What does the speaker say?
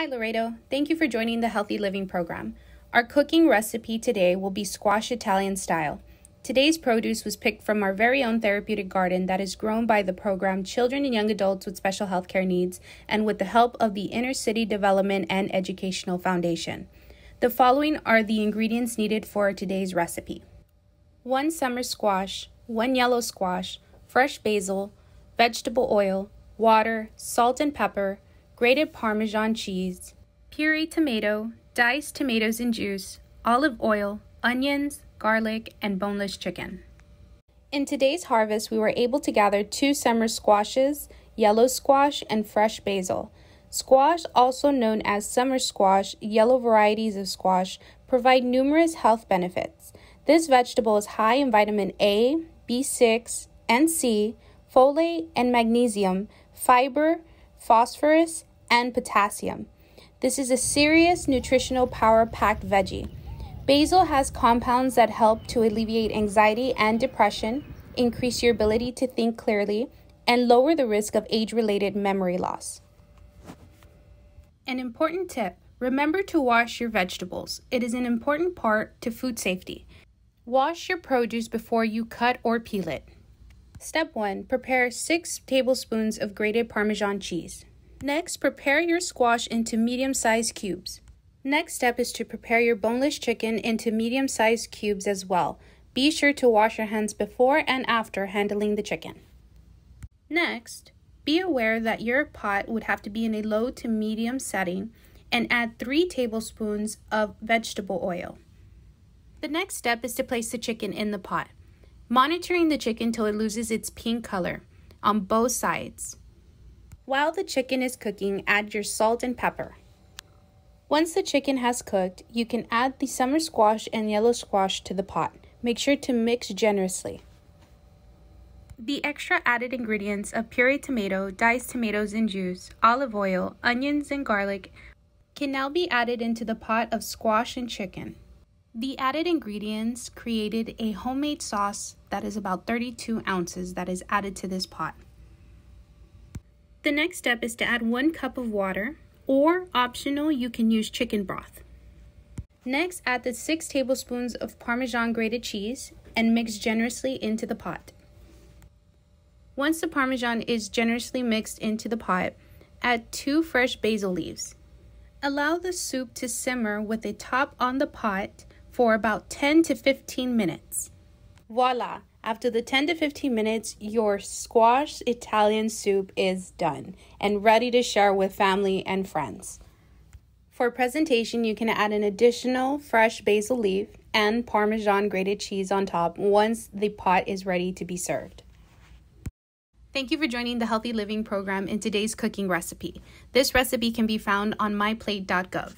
Hi Laredo, thank you for joining the Healthy Living program. Our cooking recipe today will be squash Italian style. Today's produce was picked from our very own therapeutic garden that is grown by the program Children and Young Adults with Special Healthcare Needs and with the help of the Inner City Development and Educational Foundation. The following are the ingredients needed for today's recipe. 1 summer squash, 1 yellow squash, fresh basil, vegetable oil, water, salt and pepper, grated Parmesan cheese, pureed tomato, diced tomatoes and juice, olive oil, onions, garlic, and boneless chicken. In today's harvest, we were able to gather 2 summer squashes, yellow squash, and fresh basil. Squash, also known as summer squash, yellow varieties of squash, provide numerous health benefits. This vegetable is high in vitamin A, B6, and C, folate and magnesium, fiber, phosphorus, and potassium. This is a serious nutritional power-packed veggie. Basil has compounds that help to alleviate anxiety and depression, increase your ability to think clearly, and lower the risk of age-related memory loss. An important tip: remember to wash your vegetables. It is an important part to food safety. Wash your produce before you cut or peel it. Step 1. Prepare 6 tablespoons of grated Parmesan cheese. Next, prepare your squash into medium-sized cubes. Next step is to prepare your boneless chicken into medium-sized cubes as well. Be sure to wash your hands before and after handling the chicken. Next, be aware that your pot would have to be in a low to medium setting and add 3 tablespoons of vegetable oil. The next step is to place the chicken in the pot, monitoring the chicken till it loses its pink color on both sides. While the chicken is cooking, add your salt and pepper. Once the chicken has cooked, you can add the summer squash and yellow squash to the pot. Make sure to mix generously. The extra added ingredients of pureed tomato, diced tomatoes and juice, olive oil, onions, and garlic can now be added into the pot of squash and chicken. The added ingredients created a homemade sauce that is about 32 ounces that is added to this pot. The next step is to add 1 cup of water, or optional, you can use chicken broth. Next, add the 6 tablespoons of Parmesan grated cheese and mix generously into the pot. Once the Parmesan is generously mixed into the pot, add 2 fresh basil leaves. Allow the soup to simmer with a top on the pot for about 10 to 15 minutes. Voila! After the 10 to 15 minutes, your squash Italian soup is done and ready to share with family and friends. For presentation, you can add an additional fresh basil leaf and Parmesan grated cheese on top once the pot is ready to be served. Thank you for joining the Healthy Living program in today's cooking recipe. This recipe can be found on myplate.gov.